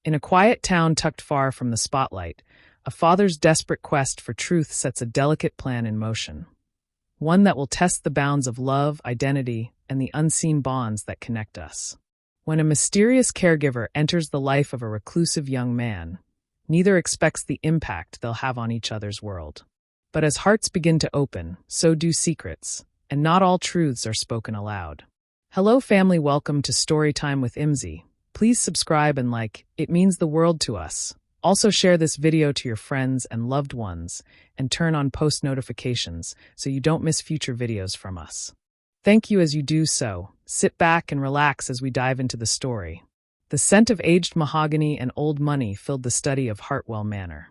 In a quiet town tucked far from the spotlight, a father's desperate quest for truth sets a delicate plan in motion. One that will test the bounds of love, identity, and the unseen bonds that connect us. When a mysterious caregiver enters the life of a reclusive young man, neither expects the impact they'll have on each other's world. But as hearts begin to open, so do secrets, and not all truths are spoken aloud. Hello family, welcome to Storytime with Imzi. Please subscribe and like, it means the world to us. Also share this video to your friends and loved ones, and turn on post notifications so you don't miss future videos from us. Thank you as you do so. Sit back and relax as we dive into the story. The scent of aged mahogany and old money filled the study of Hartwell Manor.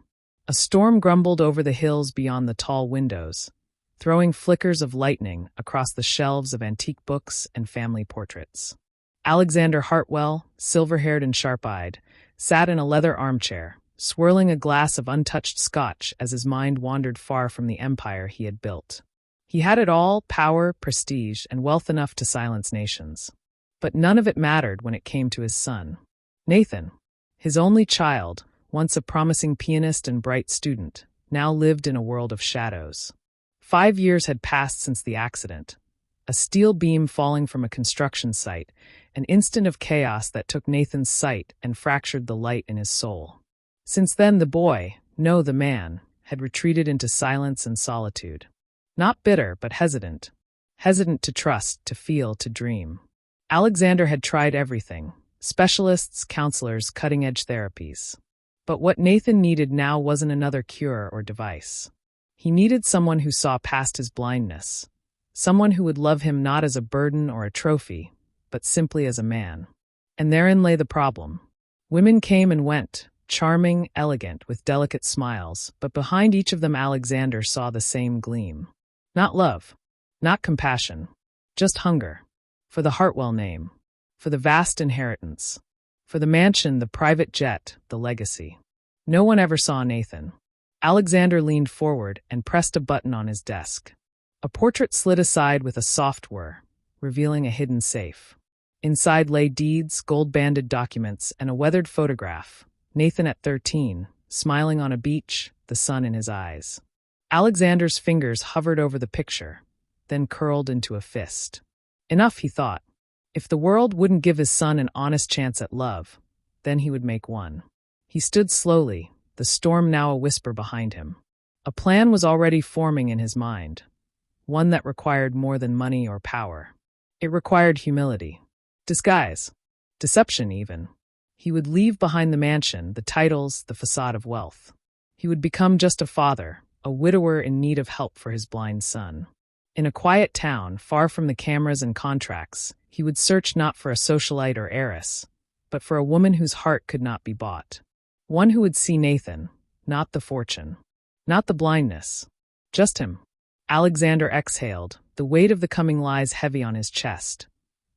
A storm grumbled over the hills beyond the tall windows, throwing flickers of lightning across the shelves of antique books and family portraits. Alexander Hartwell, silver-haired and sharp-eyed, sat in a leather armchair, swirling a glass of untouched scotch as his mind wandered far from the empire he had built. He had it all: power, prestige, and wealth enough to silence nations. But none of it mattered when it came to his son. Nathan, his only child, once a promising pianist and bright student, now lived in a world of shadows. 5 years had passed since the accident. A steel beam falling from a construction site, an instant of chaos that took Nathan's sight and fractured the light in his soul. Since then the boy, no, the man, had retreated into silence and solitude. Not bitter, but hesitant. Hesitant to trust, to feel, to dream. Alexander had tried everything: specialists, counselors, cutting-edge therapies. But what Nathan needed now wasn't another cure or device. He needed someone who saw past his blindness. Someone who would love him not as a burden or a trophy, but simply as a man. And therein lay the problem. Women came and went, charming, elegant, with delicate smiles, but behind each of them Alexander saw the same gleam. Not love, not compassion, just hunger. For the Hartwell name, for the vast inheritance, for the mansion, the private jet, the legacy. No one ever saw Nathan. Alexander leaned forward and pressed a button on his desk. A portrait slid aside with a soft whir, revealing a hidden safe. Inside lay deeds, gold-banded documents, and a weathered photograph. Nathan at 13, smiling on a beach, the sun in his eyes. Alexander's fingers hovered over the picture, then curled into a fist. Enough, he thought. If the world wouldn't give his son an honest chance at love, then he would make one. He stood slowly, the storm now a whisper behind him. A plan was already forming in his mind. One that required more than money or power. It required humility. Disguise. Deception, even. He would leave behind the mansion, the titles, the facade of wealth. He would become just a father, a widower in need of help for his blind son. In a quiet town, far from the cameras and contracts, he would search not for a socialite or heiress, but for a woman whose heart could not be bought. One who would see Nathan, not the fortune, not the blindness, just him. Alexander exhaled, the weight of the coming lies heavy on his chest.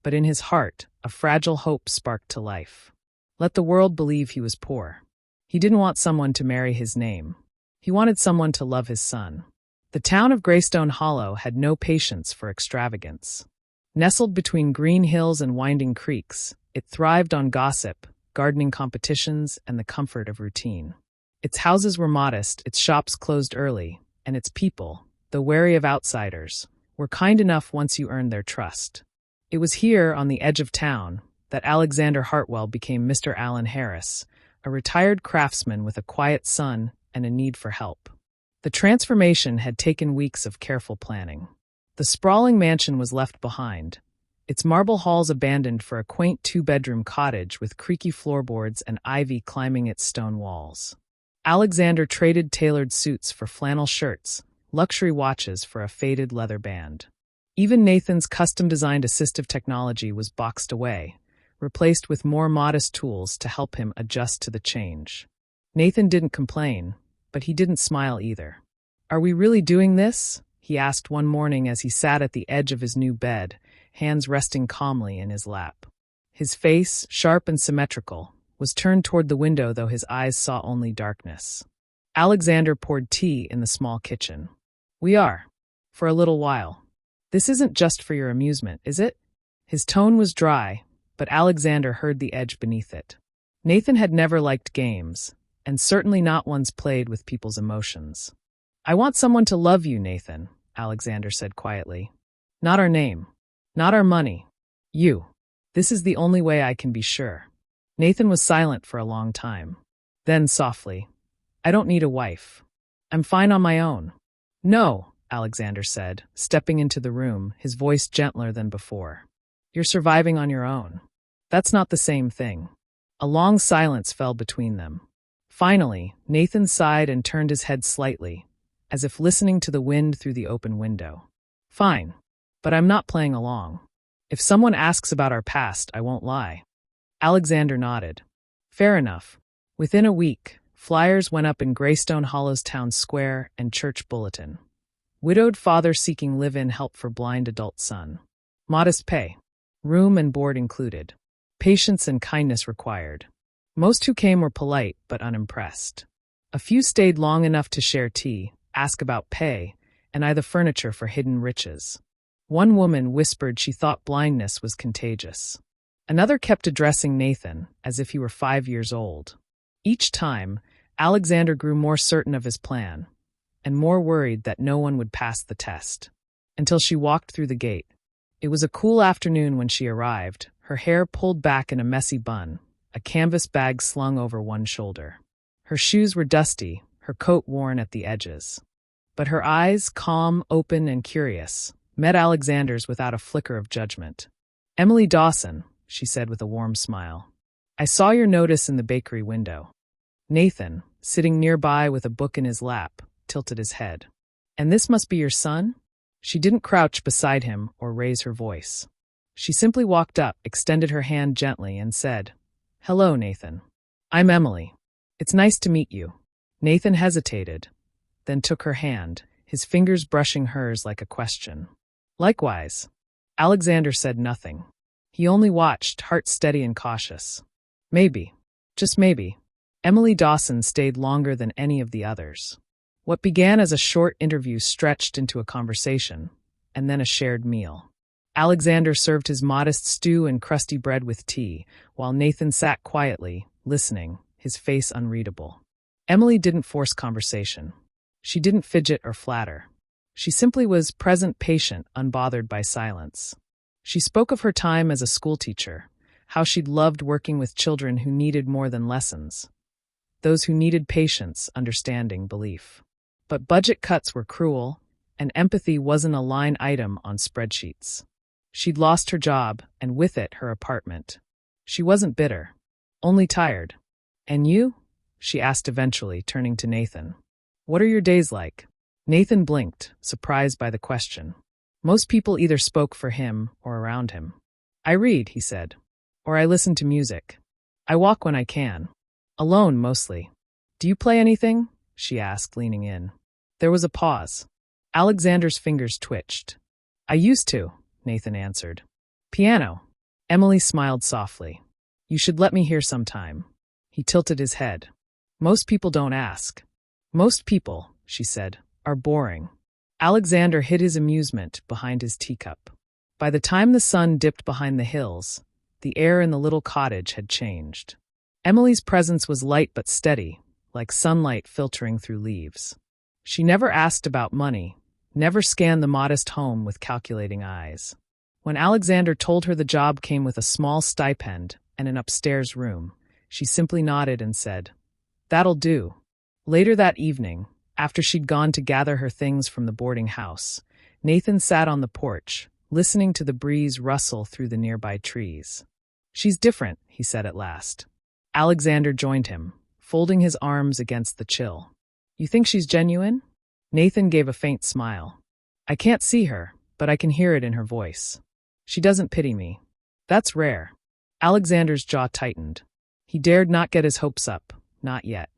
But in his heart, a fragile hope sparked to life. Let the world believe he was poor. He didn't want someone to marry his name. He wanted someone to love his son. The town of Greystone Hollow had no patience for extravagance. Nestled between green hills and winding creeks, it thrived on gossip, gardening competitions, and the comfort of routine. Its houses were modest, its shops closed early, and its people, though wary of outsiders, were kind enough once you earned their trust. It was here, on the edge of town, that Alexander Hartwell became Mr. Allen Harris, a retired craftsman with a quiet son and a need for help. The transformation had taken weeks of careful planning. The sprawling mansion was left behind, its marble halls abandoned for a quaint 2-bedroom cottage with creaky floorboards and ivy climbing its stone walls. Alexander traded tailored suits for flannel shirts, luxury watches for a faded leather band. Even Nathan's custom-designed assistive technology was boxed away, replaced with more modest tools to help him adjust to the change. Nathan didn't complain, but he didn't smile either. "Are we really doing this?" he asked one morning as he sat at the edge of his new bed, hands resting calmly in his lap. His face, sharp and symmetrical, was turned toward the window, though his eyes saw only darkness. Alexander poured tea in the small kitchen. "We are. For a little while. This isn't just for your amusement, is it?" His tone was dry, but Alexander heard the edge beneath it. Nathan had never liked games, and certainly not ones played with people's emotions. "I want someone to love you, Nathan," Alexander said quietly. "Not our name. Not our money. You. This is the only way I can be sure." Nathan was silent for a long time. Then softly, "I don't need a wife. I'm fine on my own." "No," Alexander said, stepping into the room, his voice gentler than before. "You're surviving on your own. That's not the same thing." A long silence fell between them. Finally, Nathan sighed and turned his head slightly, as if listening to the wind through the open window. "Fine, but I'm not playing along. If someone asks about our past, I won't lie." Alexander nodded. "Fair enough." Within a week, flyers went up in Greystone Hollows Town Square and Church Bulletin. Widowed father seeking live-in help for blind adult son. Modest pay. Room and board included. Patience and kindness required. Most who came were polite but unimpressed. A few stayed long enough to share tea, ask about pay, and eye the furniture for hidden riches. One woman whispered she thought blindness was contagious. Another kept addressing Nathan as if he were 5 years old. Each time, Alexander grew more certain of his plan, and more worried that no one would pass the test. Until she walked through the gate. It was a cool afternoon when she arrived, her hair pulled back in a messy bun, a canvas bag slung over one shoulder. Her shoes were dusty, her coat worn at the edges. But her eyes, calm, open, and curious, met Alexander's without a flicker of judgment. "Emily Dawson," she said with a warm smile. "I saw your notice in the bakery window." Nathan, sitting nearby with a book in his lap, tilted his head. "And this must be your son?" She didn't crouch beside him or raise her voice. She simply walked up, extended her hand gently, and said, "Hello, Nathan. I'm Emily. It's nice to meet you." Nathan hesitated, then took her hand, his fingers brushing hers like a question. "Likewise." Alexander said nothing. He only watched, heart steady and cautious. Maybe, just maybe, Emily Dawson stayed longer than any of the others. What began as a short interview stretched into a conversation, and then a shared meal. Alexander served his modest stew and crusty bread with tea, while Nathan sat quietly, listening, his face unreadable. Emily didn't force conversation. She didn't fidget or flatter. She simply was present, patient, unbothered by silence. She spoke of her time as a schoolteacher, how she'd loved working with children who needed more than lessons. Those who needed patience, understanding, belief. But budget cuts were cruel, and empathy wasn't a line item on spreadsheets. She'd lost her job, and with it, her apartment. She wasn't bitter, only tired. "And you?" she asked eventually, turning to Nathan. "What are your days like?" Nathan blinked, surprised by the question. Most people either spoke for him or around him. "I read," he said. "Or I listen to music. I walk when I can. Alone, mostly." "Do you play anything?" she asked, leaning in. There was a pause. Alexander's fingers twitched. "I used to," Nathan answered. "Piano." Emily smiled softly. "You should let me hear sometime." He tilted his head. "Most people don't ask." "Most people," she said, "are boring." Alexander hid his amusement behind his teacup. By the time the sun dipped behind the hills, the air in the little cottage had changed. Emily's presence was light but steady, like sunlight filtering through leaves. She never asked about money, never scanned the modest home with calculating eyes. When Alexander told her the job came with a small stipend and an upstairs room, she simply nodded and said, "That'll do." Later that evening, after she'd gone to gather her things from the boarding house, Nathan sat on the porch, listening to the breeze rustle through the nearby trees. "She's different," he said at last. Alexander joined him, folding his arms against the chill. "You think she's genuine?" Nathan gave a faint smile. "I can't see her, but I can hear it in her voice. She doesn't pity me. That's rare." Alexander's jaw tightened. He dared not get his hopes up, not yet.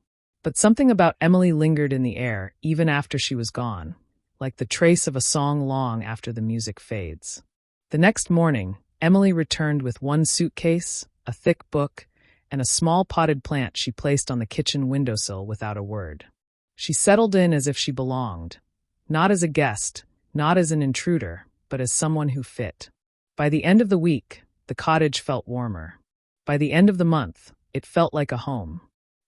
But something about Emily lingered in the air even after she was gone, like the trace of a song long after the music fades. The next morning, Emily returned with one suitcase, a thick book, and a small potted plant she placed on the kitchen windowsill without a word. She settled in as if she belonged, not as a guest, not as an intruder, but as someone who fit. By the end of the week, the cottage felt warmer. By the end of the month, It felt like a home.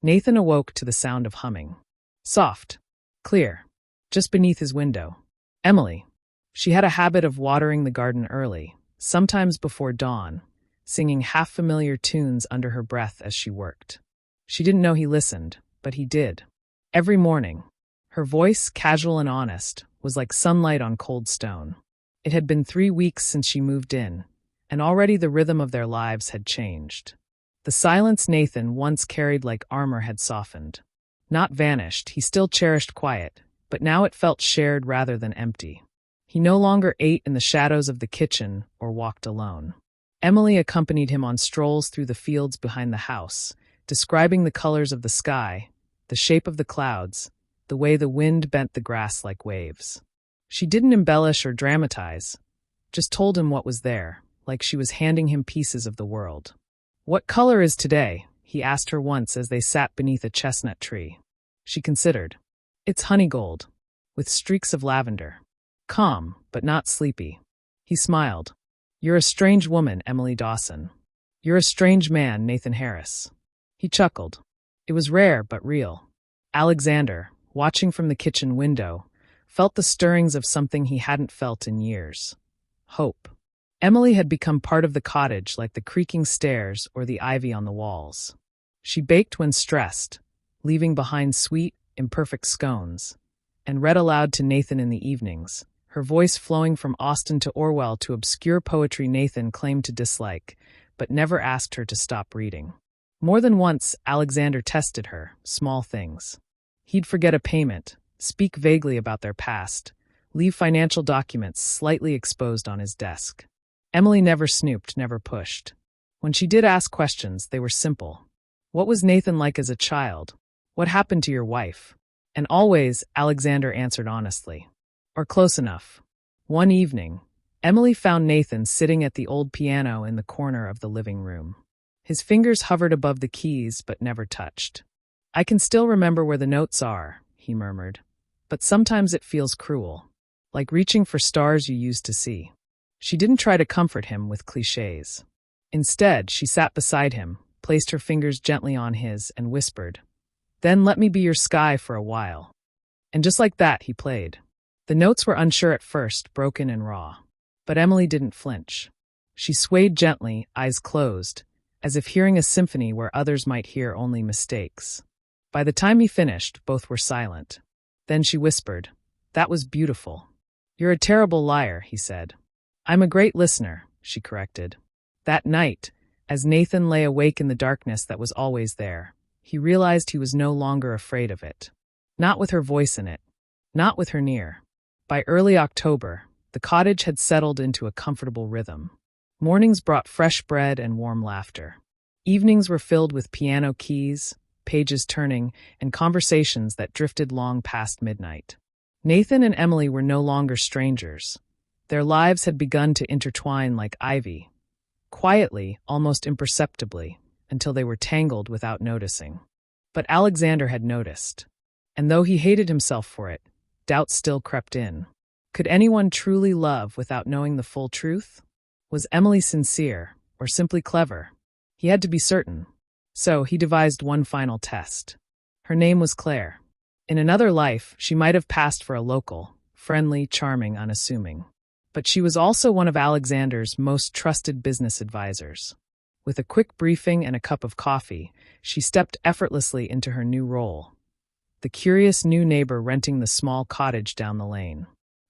Nathan awoke to the sound of humming. Soft. Clear. Just beneath his window. Emily. She had a habit of watering the garden early, sometimes before dawn, singing half-familiar tunes under her breath as she worked. She didn't know he listened, but he did. Every morning. Her voice, casual and honest, was like sunlight on cold stone. It had been 3 weeks since she moved in, and already the rhythm of their lives had changed. The silence Nathan once carried like armor had softened. Not vanished, he still cherished quiet, but now it felt shared rather than empty. He no longer ate in the shadows of the kitchen or walked alone. Emily accompanied him on strolls through the fields behind the house, describing the colors of the sky, the shape of the clouds, the way the wind bent the grass like waves. She didn't embellish or dramatize, just told him what was there, like she was handing him pieces of the world. "What color is today?" he asked her once as they sat beneath a chestnut tree. She considered. "It's honey gold, with streaks of lavender." Calm, but not sleepy. He smiled. "You're a strange woman, Emily Dawson. You're a strange man, Nathan Harris." He chuckled. It was rare but real. Alexander, watching from the kitchen window, felt the stirrings of something he hadn't felt in years. Hope. Emily had become part of the cottage like the creaking stairs or the ivy on the walls. She baked when stressed, leaving behind sweet, imperfect scones, and read aloud to Nathan in the evenings, her voice flowing from Austen to Orwell to obscure poetry Nathan claimed to dislike, but never asked her to stop reading. More than once, Alexander tested her, small things. He'd forget a payment, speak vaguely about their past, leave financial documents slightly exposed on his desk. Emily never snooped, never pushed. When she did ask questions, they were simple. What was Nathan like as a child? What happened to your wife? And always, Alexander answered honestly. Or close enough. One evening, Emily found Nathan sitting at the old piano in the corner of the living room. His fingers hovered above the keys but never touched. "I can still remember where the notes are," he murmured. "But sometimes it feels cruel, like reaching for stars you used to see." She didn't try to comfort him with cliches. Instead, she sat beside him, placed her fingers gently on his, and whispered, "Then let me be your sky for a while." And just like that, he played. The notes were unsure at first, broken and raw. But Emily didn't flinch. She swayed gently, eyes closed, as if hearing a symphony where others might hear only mistakes. By the time he finished, both were silent. Then she whispered, "That was beautiful." "You're a terrible liar," he said. "I'm a great listener," she corrected. That night, as Nathan lay awake in the darkness that was always there, he realized he was no longer afraid of it. Not with her voice in it. Not with her near. By early October, the cottage had settled into a comfortable rhythm. Mornings brought fresh bread and warm laughter. Evenings were filled with piano keys, pages turning, and conversations that drifted long past midnight. Nathan and Emily were no longer strangers. Their lives had begun to intertwine like ivy, quietly, almost imperceptibly, until they were tangled without noticing. But Alexander had noticed. And though he hated himself for it, doubt still crept in. Could anyone truly love without knowing the full truth? Was Emily sincere, or simply clever? He had to be certain. So he devised one final test. Her name was Claire. In another life, she might have passed for a local, friendly, charming, unassuming. But she was also one of Alexander's most trusted business advisors. With a quick briefing and a cup of coffee, she stepped effortlessly into her new role. The curious new neighbor renting the small cottage down the lane.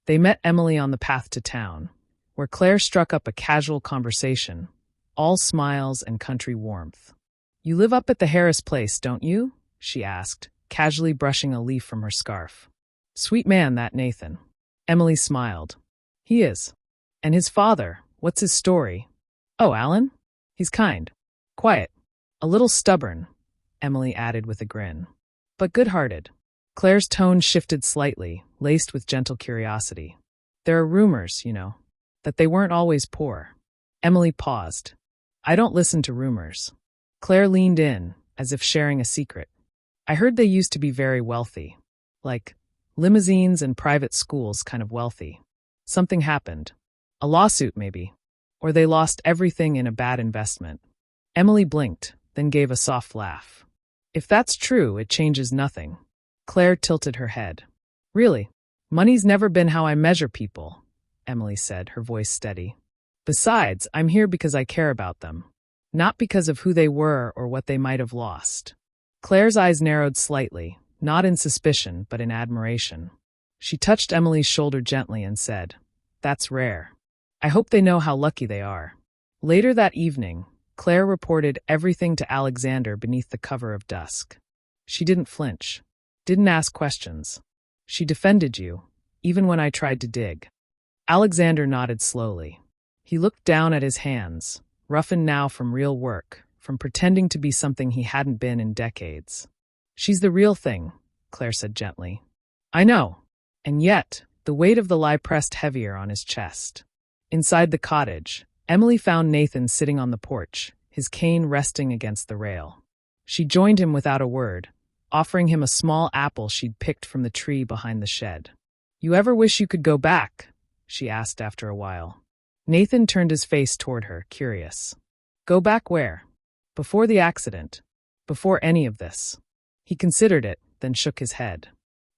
They met Emily on the path to town, where Claire struck up a casual conversation, all smiles and country warmth. "You live up at the Harris place, don't you?" she asked, casually brushing a leaf from her scarf. "Sweet man, that Nathan." Emily smiled. "He is. And his father, what's his story?" "Oh, Alan? He's kind. Quiet. A little stubborn," Emily added with a grin. "But good-hearted." Claire's tone shifted slightly, laced with gentle curiosity. "There are rumors, that they weren't always poor." Emily paused. "I don't listen to rumors." Claire leaned in, as if sharing a secret. "I heard they used to be very wealthy. Like, limousines and private schools kind of wealthy. Something happened. A lawsuit, maybe. Or they lost everything in a bad investment." Emily blinked, then gave a soft laugh. If that's true, it changes nothing. Claire tilted her head. Really? Money's never been how I measure people, Emily said, her voice steady. Besides, I'm here because I care about them. Not because of who they were or what they might have lost. Claire's eyes narrowed slightly, not in suspicion, but in admiration. She touched Emily's shoulder gently and said, "That's rare. I hope they know how lucky they are." Later that evening, Claire reported everything to Alexander beneath the cover of dusk. She didn't flinch, didn't ask questions. She defended you, even when I tried to dig. Alexander nodded slowly. He looked down at his hands, roughened now from real work, from pretending to be something he hadn't been in decades. "She's the real thing," Claire said gently. "I know." And yet, the weight of the lie pressed heavier on his chest. Inside the cottage, Emily found Nathan sitting on the porch, his cane resting against the rail. She joined him without a word, offering him a small apple she'd picked from the tree behind the shed. "You ever wish you could go back?" she asked after a while. Nathan turned his face toward her, curious. "Go back where?" "Before the accident. Before any of this." He considered it, then shook his head.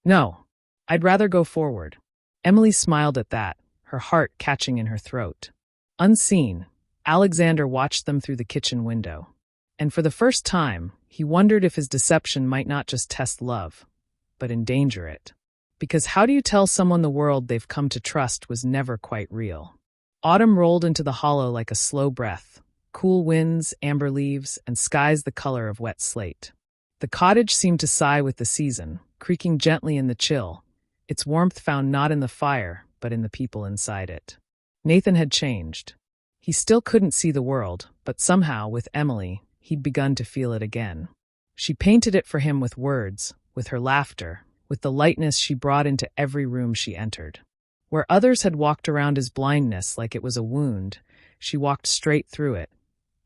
"No. I'd rather go forward." Emily smiled at that, her heart catching in her throat. Unseen, Alexander watched them through the kitchen window. And for the first time, he wondered if his deception might not just test love, but endanger it. Because how do you tell someone the world they've come to trust was never quite real? Autumn rolled into the hollow like a slow breath, cool winds, amber leaves, and skies the color of wet slate. The cottage seemed to sigh with the season, creaking gently in the chill, its warmth found not in the fire, but in the people inside it. Nathan had changed. He still couldn't see the world, but somehow, with Emily, he'd begun to feel it again. She painted it for him with words, with her laughter, with the lightness she brought into every room she entered. Where others had walked around his blindness like it was a wound, she walked straight through it,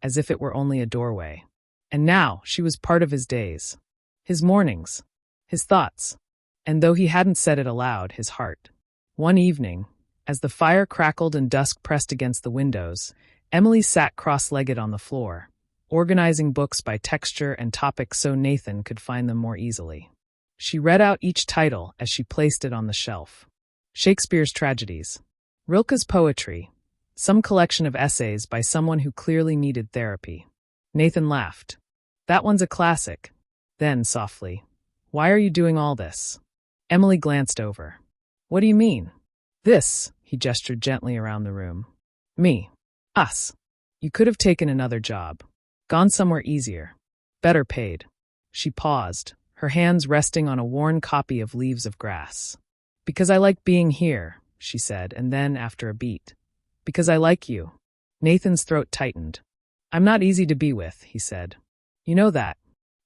as if it were only a doorway. And now she was part of his days, his mornings, his thoughts, and though he hadn't said it aloud, his heart. One evening, as the fire crackled and dusk pressed against the windows, Emily sat cross-legged on the floor, organizing books by texture and topic so Nathan could find them more easily. She read out each title as she placed it on the shelf. Shakespeare's tragedies, Rilke's poetry, some collection of essays by someone who clearly needed therapy. Nathan laughed. "That one's a classic." Then, softly, "Why are you doing all this?" Emily glanced over. "What do you mean?" "This," he gestured gently around the room. "Me. Us. You could have taken another job. Gone somewhere easier. Better paid." She paused, her hands resting on a worn copy of Leaves of Grass. "Because I like being here," she said, and then, after a beat, "Because I like you." Nathan's throat tightened. "I'm not easy to be with," he said. "You know that.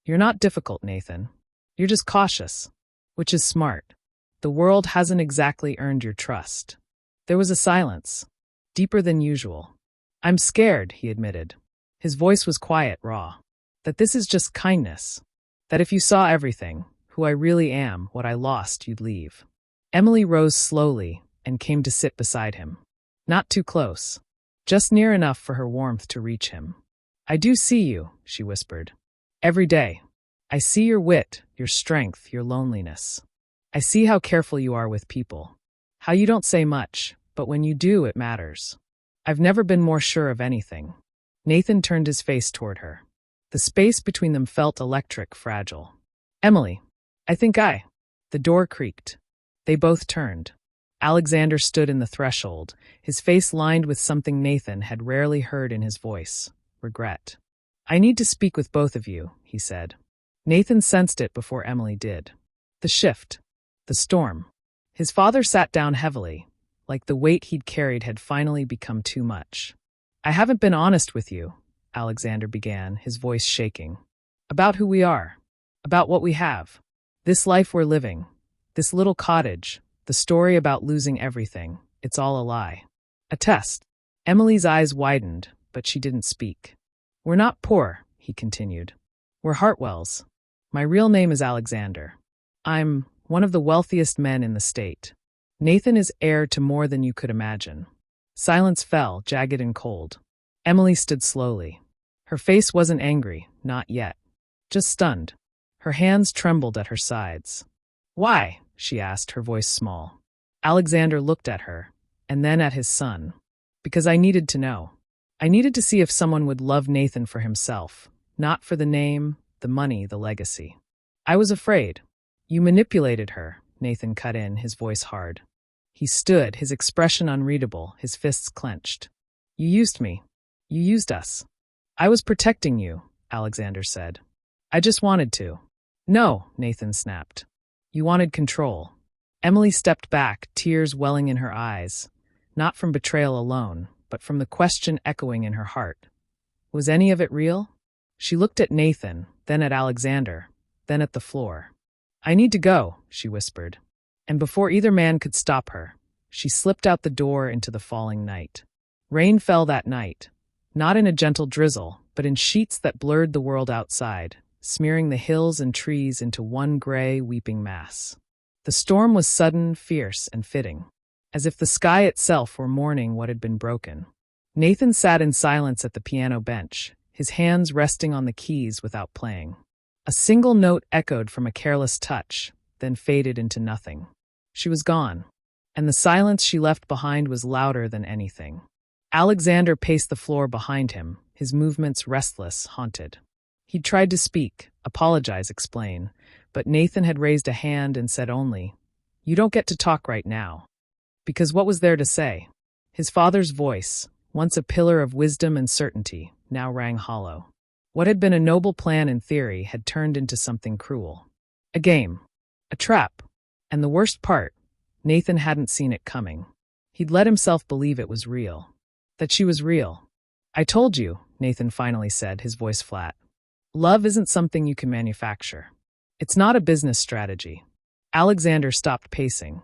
You're not difficult, Nathan. You're just cautious, which is smart. The world hasn't exactly earned your trust." There was a silence, deeper than usual. "I'm scared," he admitted. His voice was quiet, raw. "That this is just kindness. That if you saw everything, who I really am, what I lost, you'd leave." Emily rose slowly and came to sit beside him. Not too close, just near enough for her warmth to reach him. "I do see you," she whispered. "Every day. I see your wit, your strength, your loneliness. I see how careful you are with people. How you don't say much, but when you do, it matters. I've never been more sure of anything." Nathan turned his face toward her. The space between them felt electric, fragile. "Emily, I think I—" The door creaked. They both turned. Alexander stood in the threshold, his face lined with something Nathan had rarely heard in his voice: regret. "I need to speak with both of you," he said. Nathan sensed it before Emily did. The shift. The storm. His father sat down heavily, like the weight he'd carried had finally become too much. "I haven't been honest with you," Alexander began, his voice shaking. "About who we are. About what we have. This life we're living. This little cottage. The story about losing everything. It's all a lie. A test." Emily's eyes widened, but she didn't speak. "We're not poor," he continued. "We're Hartwells. My real name is Alexander. I'm one of the wealthiest men in the state. Nathan is heir to more than you could imagine." Silence fell, jagged and cold. Emily stood slowly. Her face wasn't angry, not yet. Just stunned. Her hands trembled at her sides. "Why?" she asked, her voice small. Alexander looked at her, and then at his son. "Because I needed to know. I needed to see if someone would love Nathan for himself, not for the name, the money, the legacy. I was afraid." "You manipulated her," Nathan cut in, his voice hard. He stood, his expression unreadable, his fists clenched. "You used me. You used us." "I was protecting you," Alexander said. "I just wanted to." "No," Nathan snapped. "You wanted control." Emily stepped back, tears welling in her eyes, not from betrayal alone, but from the question echoing in her heart. Was any of it real? She looked at Nathan, then at Alexander, then at the floor. "I need to go," she whispered. And before either man could stop her, she slipped out the door into the falling night. Rain fell that night, not in a gentle drizzle, but in sheets that blurred the world outside, smearing the hills and trees into one gray, weeping mass. The storm was sudden, fierce, and fitting, as if the sky itself were mourning what had been broken. Nathan sat in silence at the piano bench, his hands resting on the keys without playing. A single note echoed from a careless touch, then faded into nothing. She was gone, and the silence she left behind was louder than anything. Alexander paced the floor behind him, his movements restless, haunted. He'd tried to speak, apologize, explain, but Nathan had raised a hand and said only, "You don't get to talk right now." Because what was there to say? His father's voice, once a pillar of wisdom and certainty, now rang hollow. What had been a noble plan in theory had turned into something cruel. A game. A trap. And the worst part, Nathan hadn't seen it coming. He'd let himself believe it was real. That she was real. "I told you," Nathan finally said, his voice flat. "Love isn't something you can manufacture. It's not a business strategy." Alexander stopped pacing.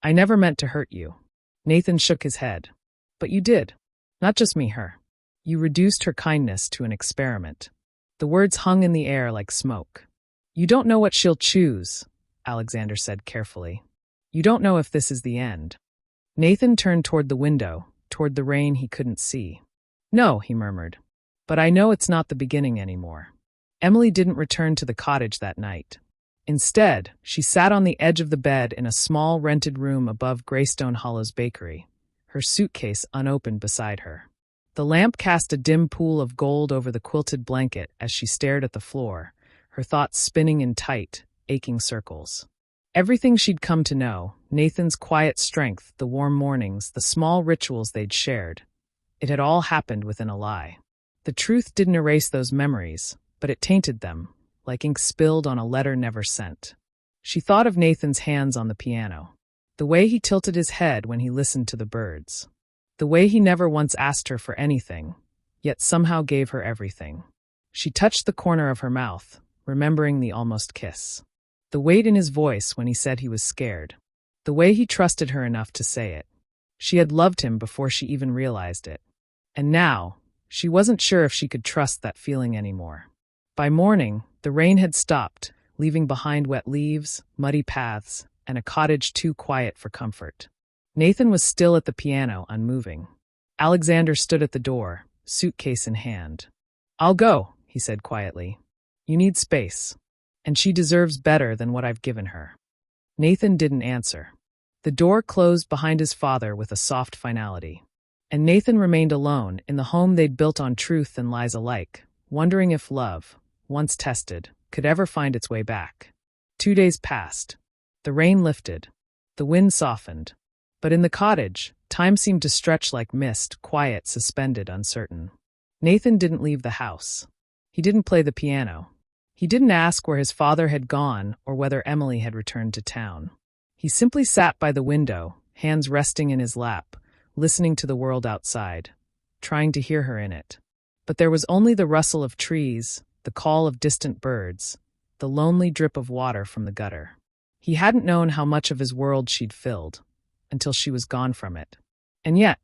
"I never meant to hurt you." Nathan shook his head. "But you did. Not just me, her. You reduced her kindness to an experiment." The words hung in the air like smoke. "You don't know what she'll choose," Alexander said carefully. "You don't know if this is the end." Nathan turned toward the window, toward the rain he couldn't see. "No," he murmured. "But I know it's not the beginning anymore." Emily didn't return to the cottage that night. Instead, she sat on the edge of the bed in a small rented room above Greystone Hollow's bakery, her suitcase unopened beside her. The lamp cast a dim pool of gold over the quilted blanket as she stared at the floor, her thoughts spinning in tight, aching circles. Everything she'd come to know, Nathan's quiet strength, the warm mornings, the small rituals they'd shared, it had all happened within a lie. The truth didn't erase those memories, but it tainted them, like ink spilled on a letter never sent. She thought of Nathan's hands on the piano, the way he tilted his head when he listened to the birds, the way he never once asked her for anything, yet somehow gave her everything. She touched the corner of her mouth, remembering the almost kiss. The weight in his voice when he said he was scared. The way he trusted her enough to say it. She had loved him before she even realized it. And now, she wasn't sure if she could trust that feeling anymore. By morning, the rain had stopped, leaving behind wet leaves, muddy paths, and a cottage too quiet for comfort. Nathan was still at the piano, unmoving. Alexander stood at the door, suitcase in hand. "I'll go," he said quietly. "You need space. And she deserves better than what I've given her." Nathan didn't answer. The door closed behind his father with a soft finality. And Nathan remained alone in the home they'd built on truth and lies alike, wondering if love, once tested, could ever find its way back. 2 days passed. The rain lifted. The wind softened. But in the cottage, time seemed to stretch like mist, quiet, suspended, uncertain. Nathan didn't leave the house. He didn't play the piano. He didn't ask where his father had gone or whether Emily had returned to town. He simply sat by the window, hands resting in his lap, listening to the world outside, trying to hear her in it. But there was only the rustle of trees, the call of distant birds, the lonely drip of water from the gutter. He hadn't known how much of his world she'd filled, until she was gone from it. And yet,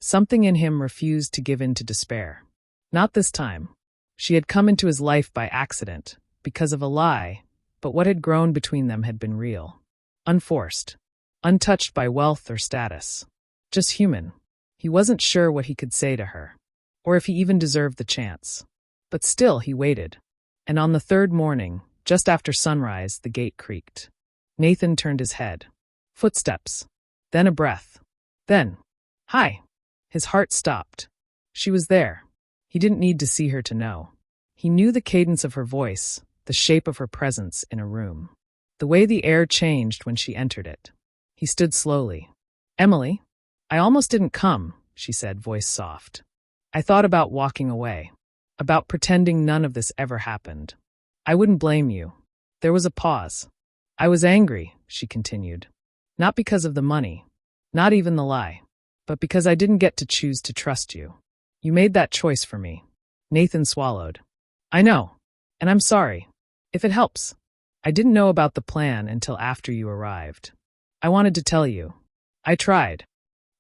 something in him refused to give in to despair. Not this time. She had come into his life by accident, because of a lie, but what had grown between them had been real. Unforced. Untouched by wealth or status. Just human. He wasn't sure what he could say to her, or if he even deserved the chance. But still he waited. And on the third morning, just after sunrise, the gate creaked. Nathan turned his head. Footsteps. Then a breath. Then, "Hi." His heart stopped. She was there. He didn't need to see her to know. He knew the cadence of her voice, the shape of her presence in a room, the way the air changed when she entered it. He stood slowly. "Emily, I almost didn't come," she said, voice soft. "I thought about walking away, about pretending none of this ever happened. I wouldn't blame you." There was a pause. "I was angry," she continued. "Not because of the money, not even the lie, but because I didn't get to choose to trust you. You made that choice for me." Nathan swallowed. "I know, and I'm sorry. If it helps. I didn't know about the plan until after you arrived. I wanted to tell you. I tried."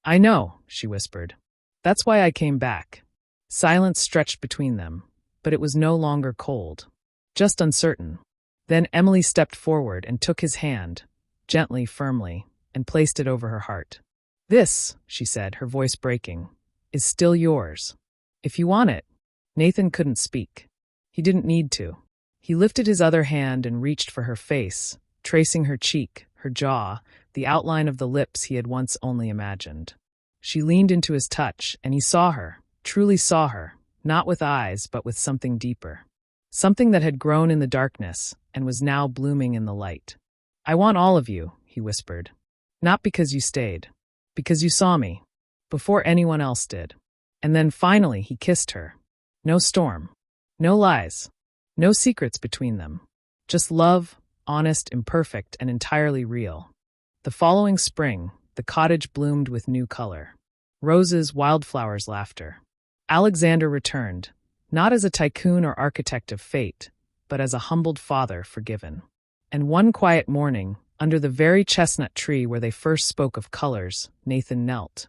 "I know," she whispered. "That's why I came back." Silence stretched between them, but it was no longer cold, just uncertain. Then Emily stepped forward and took his hand, gently, firmly, and placed it over her heart. "This," she said, her voice breaking, "is still yours. If you want it." Nathan couldn't speak. He didn't need to. He lifted his other hand and reached for her face, tracing her cheek, her jaw, the outline of the lips he had once only imagined. She leaned into his touch, and he saw her, truly saw her, not with eyes, but with something deeper. Something that had grown in the darkness and was now blooming in the light. "I want all of you," he whispered. "Not because you stayed. Because you saw me. Before anyone else did." And then finally he kissed her. No storm. No lies. No secrets between them. Just love, honest, imperfect, and entirely real. The following spring, the cottage bloomed with new color. Roses, wildflowers, laughter. Alexander returned, not as a tycoon or architect of fate, but as a humbled father forgiven. And one quiet morning, under the very chestnut tree where they first spoke of colors, Nathan knelt,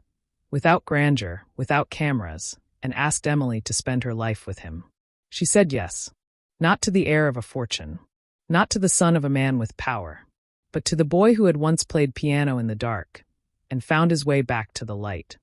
without grandeur, without cameras, and asked Emily to spend her life with him. She said yes, not to the heir of a fortune, not to the son of a man with power, but to the boy who had once played piano in the dark and found his way back to the light.